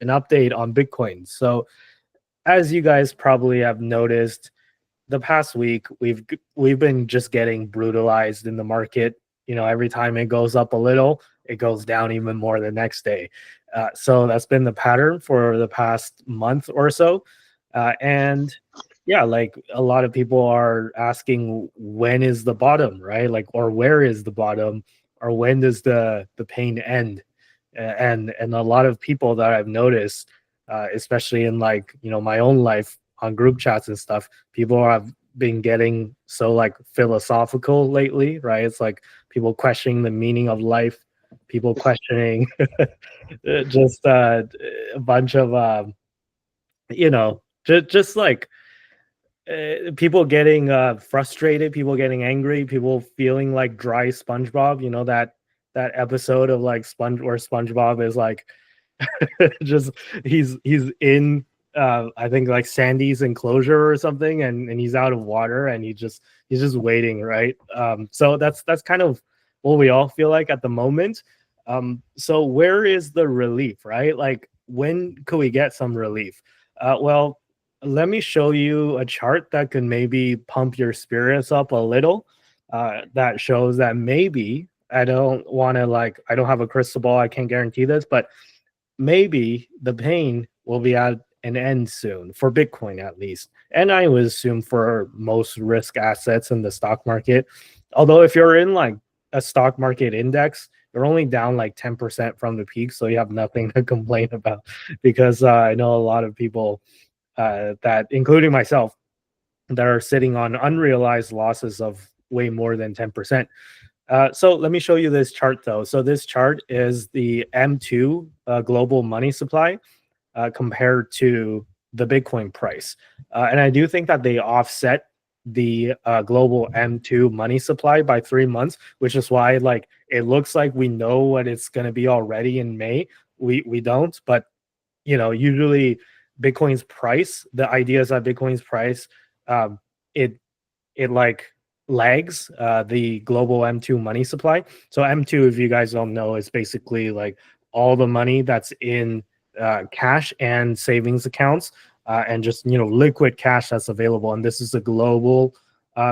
an update on Bitcoin. So, as you guys probably have noticed, the past week we've been just getting brutalized in the market. Every time it goes up a little, it goes down even more the next day. So that's been the pattern for the past month or so. And yeah, like a lot of people are asking, when is the bottom, right? Like, or where is the bottom, or when does the pain end? And a lot of people that I've noticed, especially in like my own life on group chats and stuff, people have been getting so like philosophical lately, right? It's like people questioning the meaning of life, people questioning just a bunch of just like people getting frustrated, people getting angry, people feeling like dry SpongeBob. That episode of like SpongeBob is like just he's in I think like Sandy's enclosure or something, and he's out of water, and he's just waiting, right? So that's kind of what we all feel like at the moment. So where is the relief, right? Like, when could we get some relief? Well, let me show you a chart that can maybe pump your spirits up a little. That shows that maybe, I don't want to, like, I don't have a crystal ball, I can't guarantee this, but maybe the pain will be at an end soon for Bitcoin, at least. And I would assume for most risk assets in the stock market. Although if you're in like a stock market index, you're only down like 10% from the peak, so you have nothing to complain about. Because I know a lot of people that, including myself, that are sitting on unrealized losses of way more than 10%. So let me show you this chart though. So this chart is the M2 global money supply compared to the Bitcoin price. And I do think that they offset the global M2 money supply by 3 months, which is why like it looks like we know what it's going to be already in May. We don't, but usually Bitcoin's price, the idea is that Bitcoin's price, um, it it like lags the global M2 money supply. So M2, if you guys don't know, is basically like all the money that's in cash and savings accounts, and just liquid cash that's available. And this is a global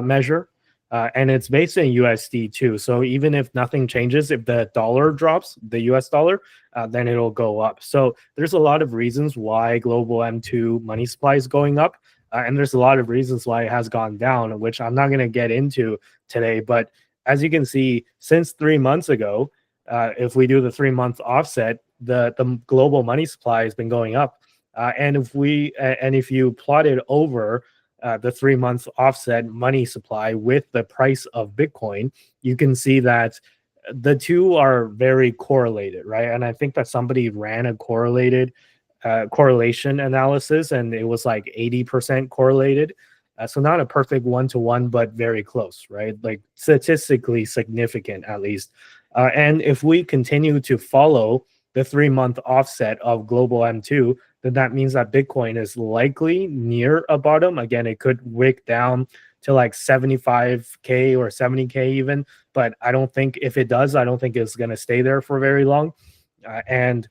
measure. And it's based in USD too. So even if nothing changes, if the dollar drops, the US dollar, then it'll go up. So there's a lot of reasons why global M2 money supply is going up. And there's a lot of reasons why it has gone down, which I'm not going to get into today. But as you can see, since 3 months ago, if we do the 3-month offset, the global money supply has been going up. And if you plot it over the 3 month offset money supply with the price of Bitcoin, you can see that the two are very correlated, right? And I think that somebody ran a correlation analysis, and it was like 80% correlated. So not a perfect one-to-one, but very close, right? Like statistically significant, at least. And if we continue to follow the 3-month offset of global M2, then that means that Bitcoin is likely near a bottom. Again, it could wick down to like 75K or 70K even, but I don't think, if it does, I don't think it's going to stay there for very long. And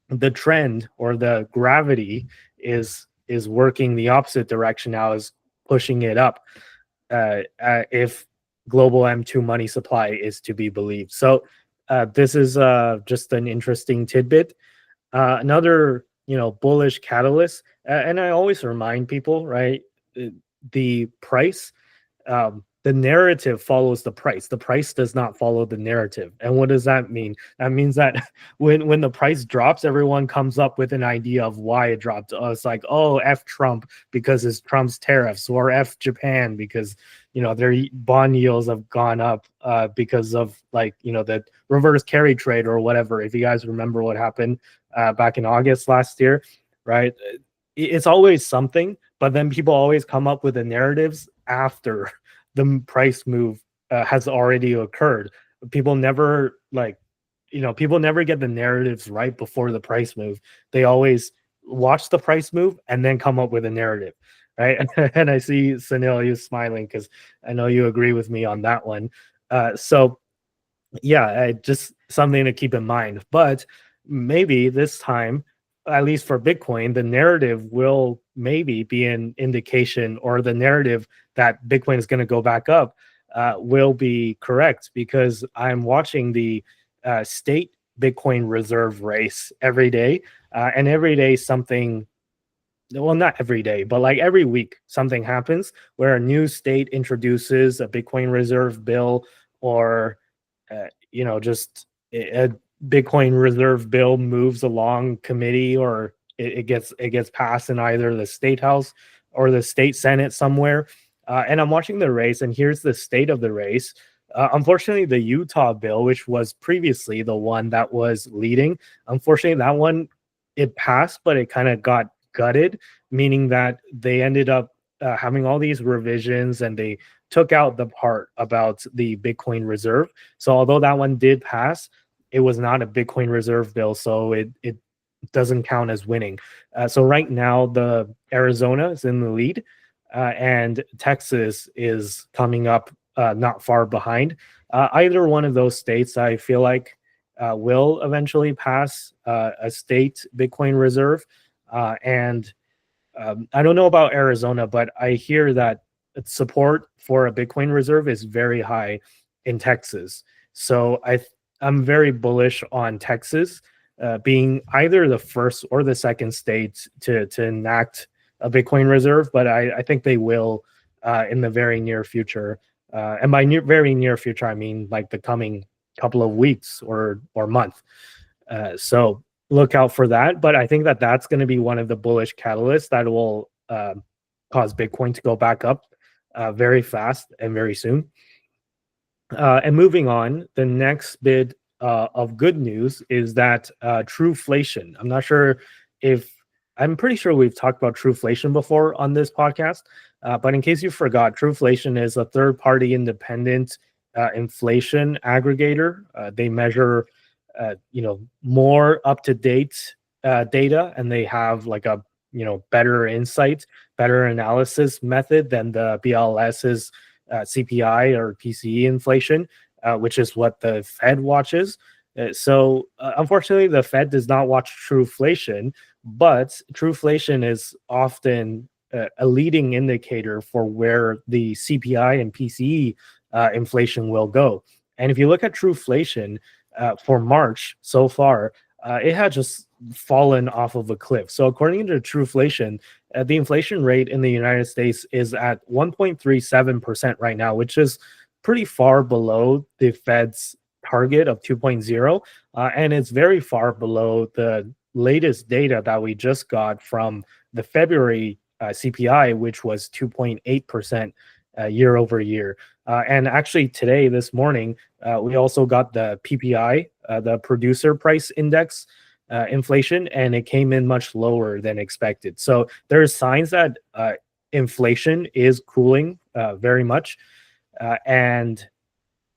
the trend, or the gravity, is working the opposite direction now, is pushing it up, if global M2 money supply is to be believed. So this is just an interesting tidbit. Another bullish catalyst, and I always remind people, right, the price, the narrative follows the price does not follow the narrative. And what does that mean? That means that when the price drops, everyone comes up with an idea of why it dropped. It's like, oh, F Trump because it's Trump's tariffs, or F Japan because their bond yields have gone up because of like the reverse carry trade or whatever. If you guys remember what happened back in August last year, right? It's always something, but then people always come up with the narratives after the price move has already occurred. People never people never get the narratives right before the price move. They always watch the price move and then come up with a narrative, right? And I see Sunil, you smiling because I know you agree with me on that one. So yeah, just something to keep in mind. But maybe this time at least for Bitcoin, the narrative will maybe be an indication, or the narrative that Bitcoin is going to go back up will be correct, because I'm watching the state Bitcoin reserve race every day. And every day something, well, not every day, but like every week, something happens where a new state introduces a Bitcoin reserve bill, or just a Bitcoin reserve bill moves along committee, or it gets passed in either the state house or the state senate somewhere. And I'm watching the race, and here's the state of the race. Unfortunately, the Utah bill, which was previously the one that was leading, unfortunately, that one, it passed, but it kind of got gutted, meaning that they ended up having all these revisions, and they took out the part about the Bitcoin reserve. So although that one did pass, it was not a Bitcoin reserve bill, so it doesn't count as winning. So right now, the Arizona is in the lead, and Texas is coming up not far behind. Either one of those states, I feel like, will eventually pass a state Bitcoin reserve. And I don't know about Arizona, but I hear that support for a Bitcoin reserve is very high in Texas. So I'm very bullish on Texas being either the first or the second state to enact a Bitcoin reserve, but I think they will in the very near future. And by very near future, I mean like the coming couple of weeks or month. So look out for that. But I think that that's going to be one of the bullish catalysts that will cause Bitcoin to go back up very fast and very soon. And moving on, the next bit of good news is that Trueflation. I'm pretty sure we've talked about Trueflation before on this podcast, but in case you forgot, Trueflation is a third-party independent inflation aggregator. They measure, more up-to-date data, and they have like a better insight, better analysis method than the BLS's CPI or PCE inflation, which is what the Fed watches. Unfortunately, the Fed does not watch Trueflation, but Trueflation is often a leading indicator for where the CPI and PCE inflation will go. And if you look at Trueflation for March so far, it had just fallen off of a cliff. So according to Trueflation, the inflation rate in the United States is at 1.37% right now, which is pretty far below the Fed's target of 2.0. And it's very far below the latest data that we just got from the February CPI, which was 2.8% year over year. And actually today, this morning, we also got the PPI, the producer price index inflation, and it came in much lower than expected. So there's signs that inflation is cooling very much. And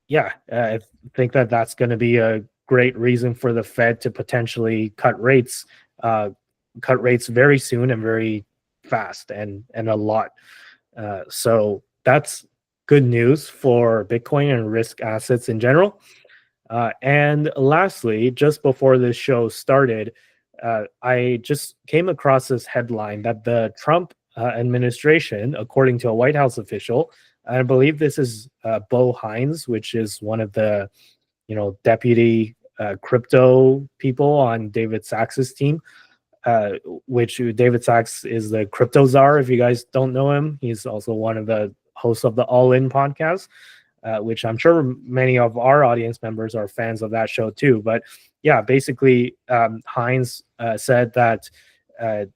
yeah, I think that that's going to be a great reason for the Fed to potentially cut rates very soon and very fast and a lot. So that's good news for Bitcoin and risk assets in general. And lastly, just before this show started, I just came across this headline that the Trump administration, according to a White House official, I believe this is Bo Hines, which is one of the deputy crypto people on David Sacks's team. Which David Sacks is the crypto czar. If you guys don't know him, he's also one of the hosts of the All In podcast, which I'm sure many of our audience members are fans of that show too. But yeah, basically, Hines said that the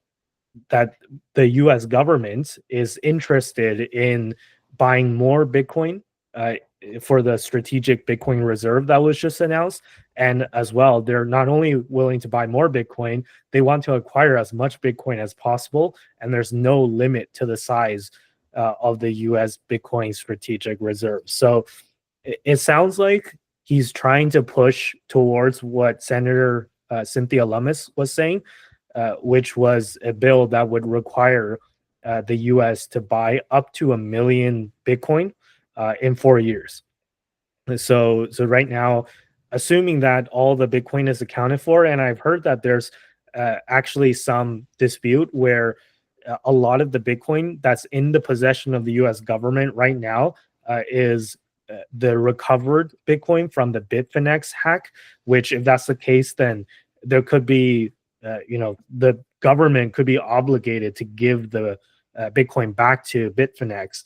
U.S. government is interested in buying more Bitcoin for the strategic Bitcoin reserve that was just announced. And as well, they're not only willing to buy more Bitcoin, they want to acquire as much Bitcoin as possible. And there's no limit to the size of the US Bitcoin strategic reserve. So it sounds like he's trying to push towards what Senator Cynthia Lummis was saying, which was a bill that would require the US to buy up to 1 million Bitcoin in 4 years. So right now, assuming that all the Bitcoin is accounted for, and I've heard that there's actually some dispute where a lot of the Bitcoin that's in the possession of the U.S. government right now is the recovered Bitcoin from the Bitfinex hack. Which, if that's the case, then there could be, the government could be obligated to give the Bitcoin back to Bitfinex.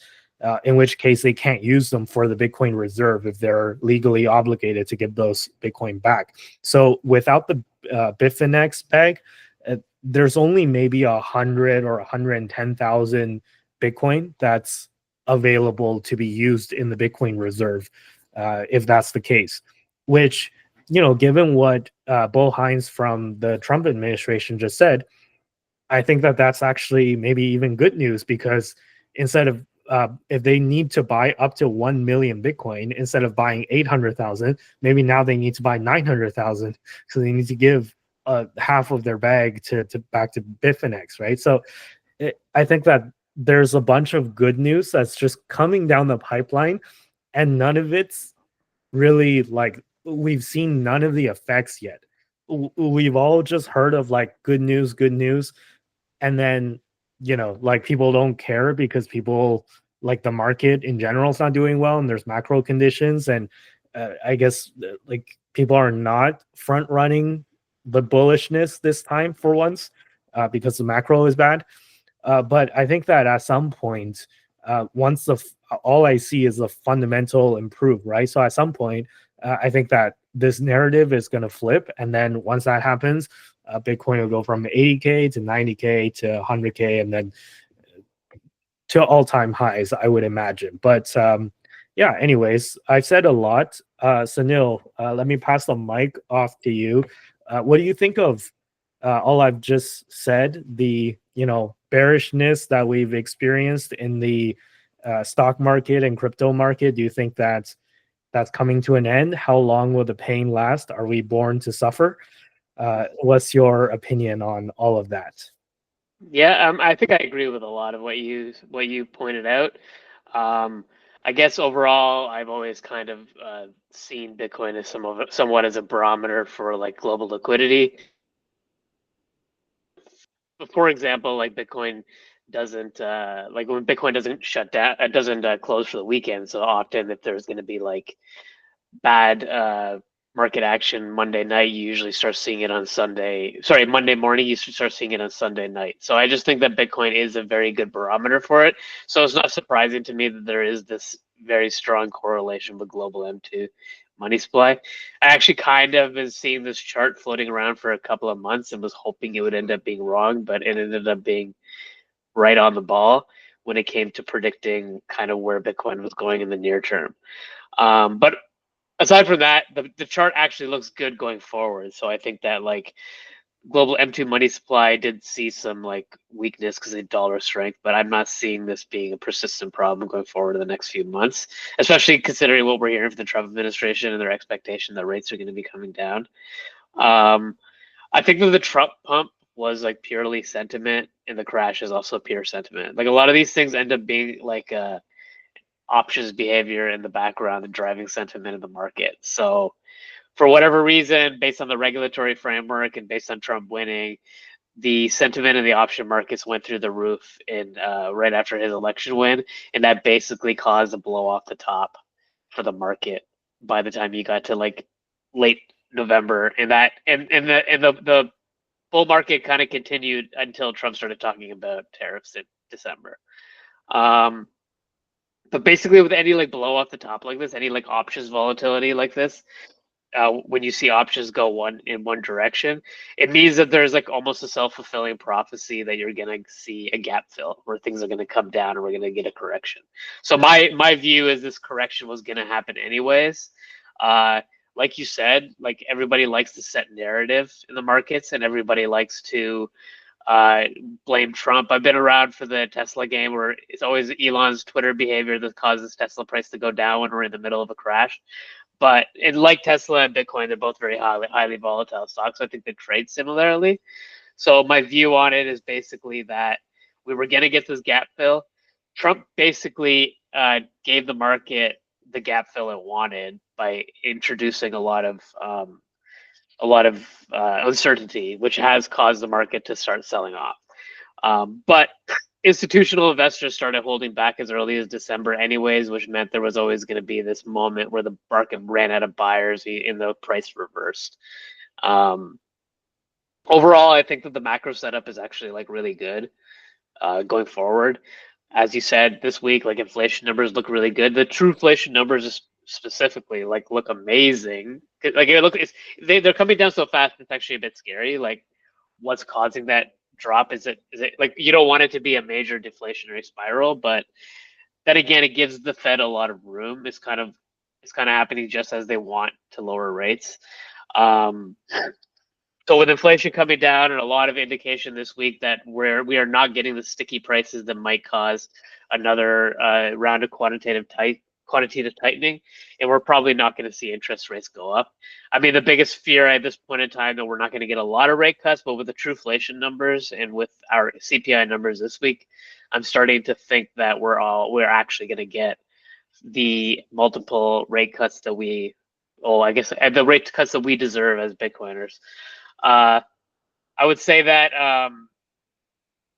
In which case they can't use them for the Bitcoin reserve if they're legally obligated to give those Bitcoin back. So without the Bitfinex bag, there's only maybe 100 or 110,000 Bitcoin that's available to be used in the Bitcoin reserve, if that's the case. Which, given what Bo Hines from the Trump administration just said, I think that that's actually maybe even good news, because instead of if they need to buy up to 1 million Bitcoin instead of buying 800,000, maybe now they need to buy 900,000. So they need to give half of their bag to back to Bitfinex, right? So I think that there's a bunch of good news that's just coming down the pipeline, and none of it's really like, we've seen none of the effects yet. We've all just heard of like good news, and then like people don't care because people, like, the market in general is not doing well, and there's macro conditions, and I guess like people are not front running the bullishness this time for once, because the macro is bad. But I think that at some point, once all I see is the fundamental improve, right? So at some point, I think that this narrative is going to flip, and then once that happens, Bitcoin will go from 80K to 90K to 100K, and then to all-time highs, I would imagine. But yeah, anyways, I've said a lot. Sunil, let me pass the mic off to you. What do you think of all I've just said? The bearishness that we've experienced in the stock market and crypto market. Do you think that's coming to an end? How long will the pain last? Are we born to suffer? What's your opinion on all of that? Yeah, I think I agree with a lot of what you pointed out. I guess overall, I've always kind of seen Bitcoin as somewhat as a barometer for like global liquidity. But for example, like Bitcoin doesn't like when Bitcoin doesn't shut down, it doesn't close for the weekend. So often, if there's going to be like bad market action Monday night, you usually start seeing it on Sunday. Sorry, Monday morning, you start seeing it on Sunday night. So I just think that Bitcoin is a very good barometer for it. So it's not surprising to me that there is this very strong correlation with global M2 money supply. I actually kind of been seeing this chart floating around for a couple of months and was hoping it would end up being wrong, but it ended up being right on the ball when it came to predicting kind of where Bitcoin was going in the near term. But aside from that, the chart actually looks good going forward. So I think that like global M2 money supply did see some like weakness because of dollar strength, but I'm not seeing this being a persistent problem going forward in the next few months, especially considering what we're hearing from the Trump administration and their expectation that rates are going to be coming down. I think that the Trump pump was like purely sentiment, and the crash is also pure sentiment. Like a lot of these things end up being like options behavior in the background and driving sentiment in the market. So for whatever reason, based on the regulatory framework and based on Trump winning, the sentiment in the option markets went through the roof in right after his election win, and that basically caused a blow off the top for the market by the time you got to like late November, and the bull market kind of continued until Trump started talking about tariffs in December. But basically, with any like blow off the top like this, any like options volatility like this, when you see options go in one direction, it means that there's like almost a self-fulfilling prophecy that you're gonna see a gap fill where things are gonna come down and we're gonna get a correction. So my view is this correction was gonna happen anyways. Like you said, like everybody likes to set narrative in the markets and everybody likes to blame Trump. I've been around for the Tesla game where it's always Elon's Twitter behavior that causes Tesla price to go down when we're in the middle of a crash. But like Tesla and Bitcoin, they're both very highly volatile stocks. So I think they trade similarly. So my view on it is basically that we were going to get this gap fill. Trump basically gave the market the gap fill it wanted by introducing a lot of uncertainty, which has caused the market to start selling off. But institutional investors started holding back as early as December anyways, which meant there was always going to be this moment where the market ran out of buyers and the price reversed. Overall, I think that the macro setup is actually like really good going forward. As you said, this week, like inflation numbers look really good. The true inflation numbers specifically like look amazing. Like they're coming down so fast, it's actually a bit scary. Like what's causing that drop? Is it like you don't want it to be a major deflationary spiral, but then again, it gives the Fed a lot of room. It's kind of happening just as they want to lower rates. So with inflation coming down and a lot of indication this week that we are not getting the sticky prices that might cause another round of quantitative tightening, and we're probably not going to see interest rates go up. I mean, the biggest fear at this point in time that we're not going to get a lot of rate cuts, but with the true inflation numbers and with our CPI numbers this week, I'm starting to think that we're actually going to get the multiple rate cuts that the rate cuts that we deserve as Bitcoiners. I would say that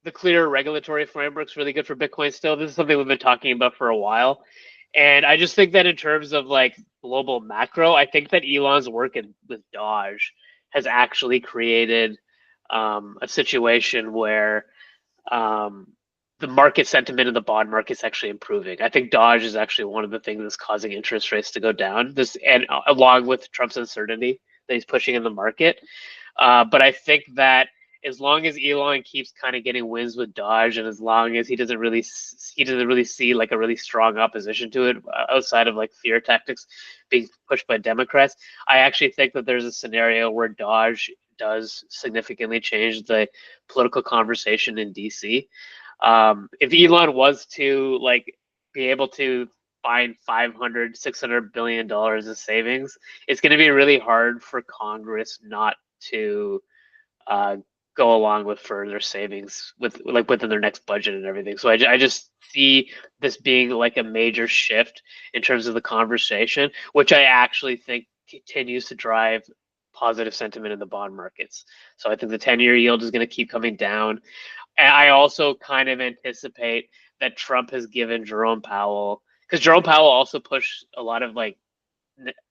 the clear regulatory framework is really good for Bitcoin still. This is something we've been talking about for a while. And I just think that in terms of like global macro, I think that Elon's work with Doge has actually created a situation where the market sentiment in the bond market is actually improving. I think Doge is actually one of the things that's causing interest rates to go down. And along with Trump's uncertainty that he's pushing in the market. But I think that as long as Elon keeps kind of getting wins with Doge, and as long as he doesn't really see like a really strong opposition to it outside of like fear tactics being pushed by Democrats, I actually think that there's a scenario where Doge does significantly change the political conversation in DC. If Elon was to like be able to find $500-600 billion of savings, it's going to be really hard for Congress not to go along with further savings within their next budget and everything. So I just see this being like a major shift in terms of the conversation, which I actually think continues to drive positive sentiment in the bond markets. So I think the 10-year yield is going to keep coming down. And I also kind of anticipate that Trump has given Jerome Powell, because Jerome Powell also pushed a lot of like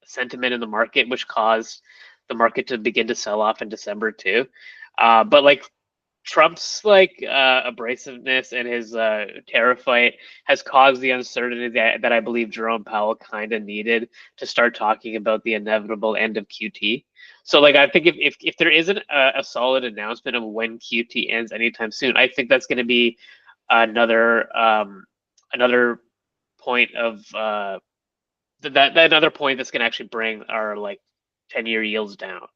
sentiment in the market, which caused the market to begin to sell off in December too. But like Trump's like abrasiveness and his tariff fight has caused the uncertainty that I believe Jerome Powell kind of needed to start talking about the inevitable end of QT. So like I think if there isn't a solid announcement of when QT ends anytime soon, I think that's going to be another point of another point that's going to actually bring our like 10-year yields down.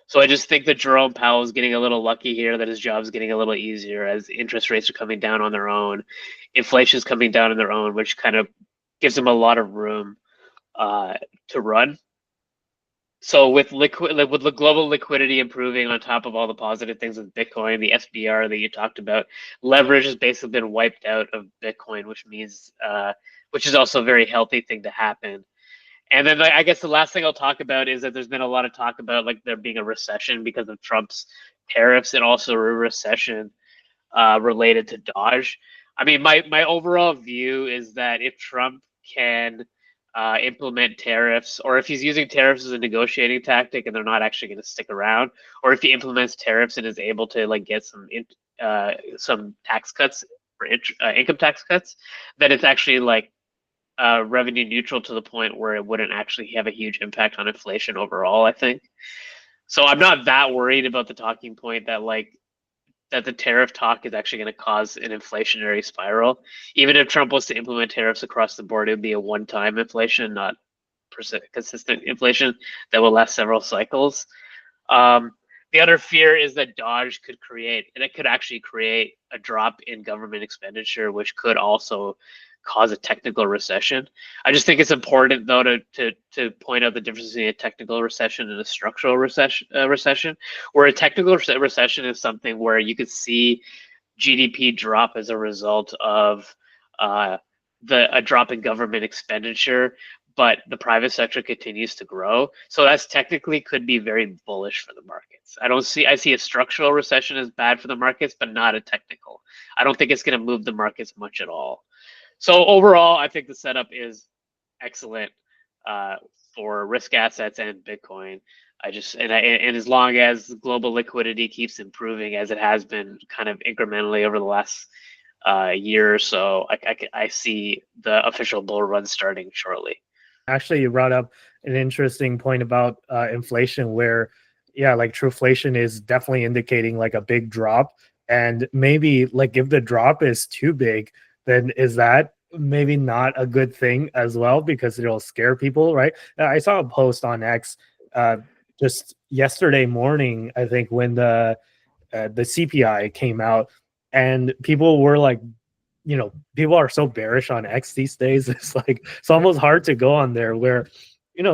So I just think that Jerome Powell is getting a little lucky here, that his job is getting a little easier as interest rates are coming down on their own, inflation is coming down on their own, which kind of gives him a lot of room to run. So with the global liquidity improving on top of all the positive things with Bitcoin, the SBR that you talked about, leverage has basically been wiped out of Bitcoin, which means which is also a very healthy thing to happen. And then I guess the last thing I'll talk about is that there's been a lot of talk about like there being a recession because of Trump's tariffs and also a recession related to Doge. I mean, my overall view is that if Trump can implement tariffs, or if he's using tariffs as a negotiating tactic and they're not actually going to stick around, or if he implements tariffs and is able to like get some tax cuts for income tax cuts, then it's actually like revenue neutral to the point where it wouldn't actually have a huge impact on inflation overall, I think. So I'm not that worried about the talking point that the tariff talk is actually going to cause an inflationary spiral. Even if Trump was to implement tariffs across the board, it would be a one-time inflation, not consistent inflation that will last several cycles. The other fear is that Doge could actually create a drop in government expenditure, which could also cause a technical recession. I just think it's important though to point out the difference between a technical recession and a structural recession. Where a technical recession is something where you could see GDP drop as a result of a drop in government expenditure, but the private sector continues to grow. So that's technically could be very bullish for the markets. I see a structural recession as bad for the markets, but not a technical. I don't think it's going to move the markets much at all. So overall, I think the setup is excellent uh, for risk assets and Bitcoin. And as long as global liquidity keeps improving as it has been kind of incrementally over the last year or so, I see the official bull run starting shortly. Actually, you brought up an interesting point about inflation, where, yeah, like truflation is definitely indicating like a big drop. And maybe like if the drop is too big, then is that maybe not a good thing as well, because it'll scare people, right? I saw a post on X uh, just yesterday morning, I think, when the CPI came out, and people were like, people are so bearish on X these days. It's like it's almost hard to go on there. Where,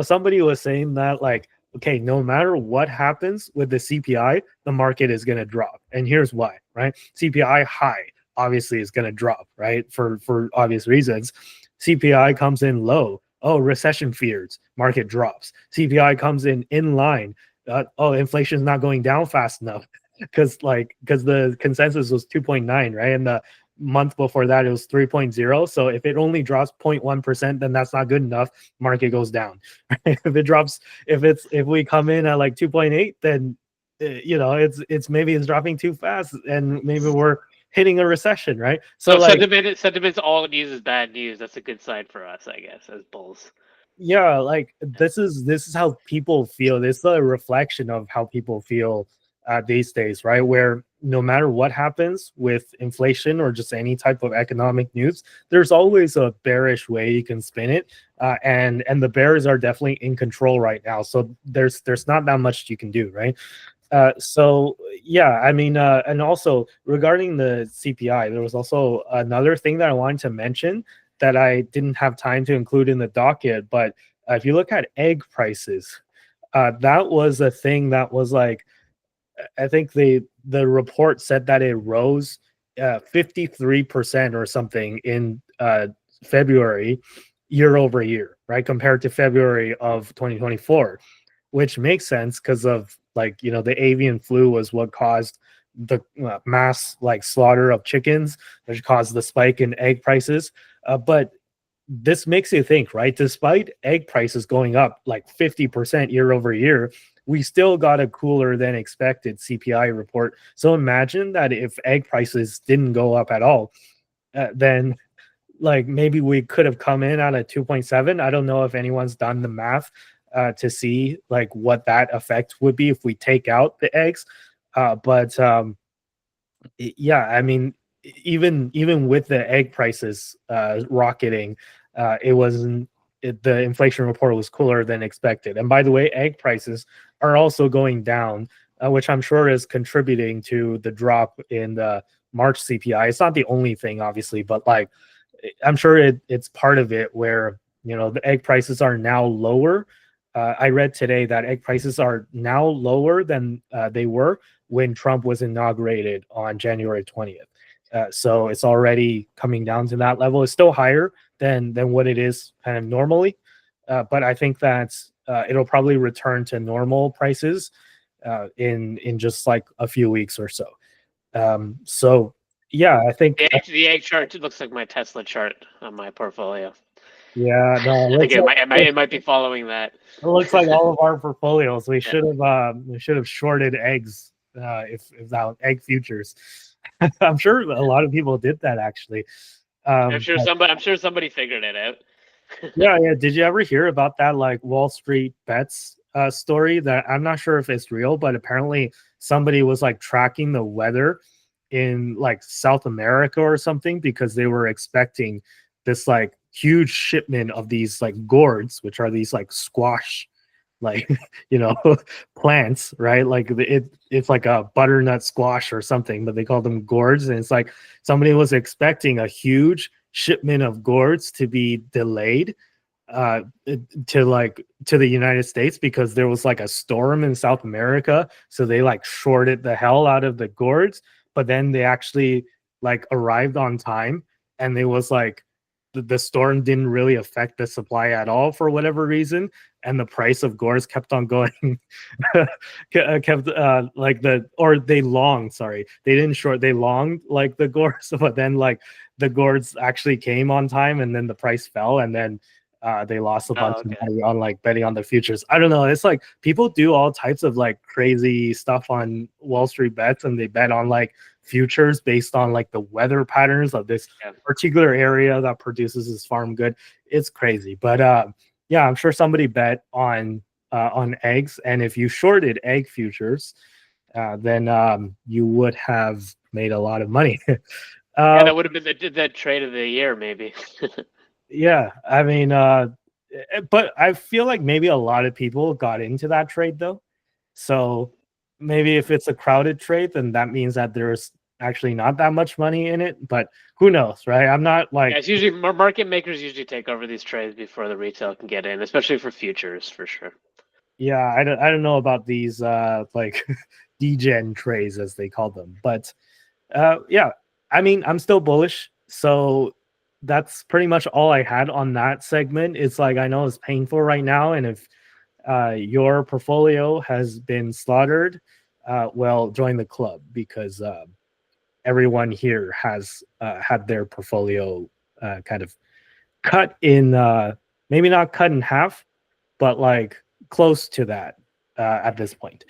somebody was saying that, like, okay, no matter what happens with the CPI, the market is going to drop, and here's why, right? CPI high obviously is going to drop, right? For obvious reasons. CPI comes in low. Oh, recession fears, market drops. CPI comes in line. Oh, inflation is not going down fast enough, because the consensus was 2.9, right? And the month before that it was 3.0. So if it only drops 0.1%, then that's not good enough. Market goes down. If we come in at like 2.8, then it's maybe it's dropping too fast, and maybe we're hitting a recession, right? So like, sentiment's all news is bad news. That's a good sign for us, I guess, as bulls. yeah, like this is how people feel. This is a reflection of how people feel these days, right? Where no matter what happens with inflation or just any type of economic news, there's always a bearish way you can spin it, and the bears are definitely in control right now. So there's not that much you can do, right? So yeah, I mean, and also regarding the CPI, there was also another thing that I wanted to mention that I didn't have time to include in the docket. But if you look at egg prices, that was a thing that was like, I think the report said that it rose 53% or something in February, year over year, right, compared to February of 2024, which makes sense because of, like, the avian flu was what caused the mass like slaughter of chickens, which caused the spike in egg prices. But this makes you think, right? Despite egg prices going up like 50% year over year, we still got a cooler than expected CPI report. So imagine that if egg prices didn't go up at all, then like maybe we could have come in at a 2.7. I don't know if anyone's done the math to see like what that effect would be if we take out the eggs. But yeah, I mean, even with the egg prices rocketing, it wasn't the inflation report was cooler than expected. And by the way, egg prices are also going down, which I'm sure is contributing to the drop in the March CPI. It's not the only thing, obviously, but like I'm sure it's part of it, where the egg prices are now lower. I read today that egg prices are now lower than they were when Trump was inaugurated on January 20th. So it's already coming down to that level. It's still higher than what it is kind of normally, but I think that it'll probably return to normal prices in just like a few weeks or so. So yeah, I think The egg chart looks like my Tesla chart on my portfolio. yeah, no, I think it might be following that. it looks like all of our portfolios. We should have shorted eggs if that egg futures. I'm sure a lot of people did that actually. I'm sure somebody figured it out. Yeah. Did you ever hear about that like Wall Street bets story? That I'm not sure if it's real, but apparently somebody was like tracking the weather in like South America or something, because they were expecting this like huge shipment of these like gourds, which are these like squash like plants, right? Like it's like a butternut squash or something, but they call them gourds. And it's like somebody was expecting a huge shipment of gourds to be delayed uh to the United States, because there was like a storm in South America, so they like shorted the hell out of the gourds. But then they actually like arrived on time, and it was like the storm didn't really affect the supply at all for whatever reason, and the price of gores kept on going. Kept like they longed. Sorry, they didn't short. They longed like the gores, but then like the gores actually came on time, and then the price fell, and then they lost a bunch of money on like betting on the futures. I don't know. It's like people do all types of like crazy stuff on Wall Street bets, and they bet on like futures based on like the weather patterns of this particular area that produces this farm good. It's crazy, but yeah, I'm sure somebody bet on eggs, and if you shorted egg futures, then you would have made a lot of money. Yeah, that would have been the trade of the year, maybe. Yeah, I mean, but I feel like maybe a lot of people got into that trade though. So maybe if it's a crowded trade, then that means that there's actually not that much money in it. But who knows, right? I'm not like. Yeah, it's usually market makers usually take over these trades before the retail can get in, especially for futures, for sure. Yeah, I don't know about these like degen trades as they call them, but yeah, I mean, I'm still bullish. So that's pretty much all I had on that segment. It's like I know it's painful right now, and if your portfolio has been slaughtered, well, join the club because everyone here has had their portfolio kind of cut in, maybe not cut in half, but like close to that at this point.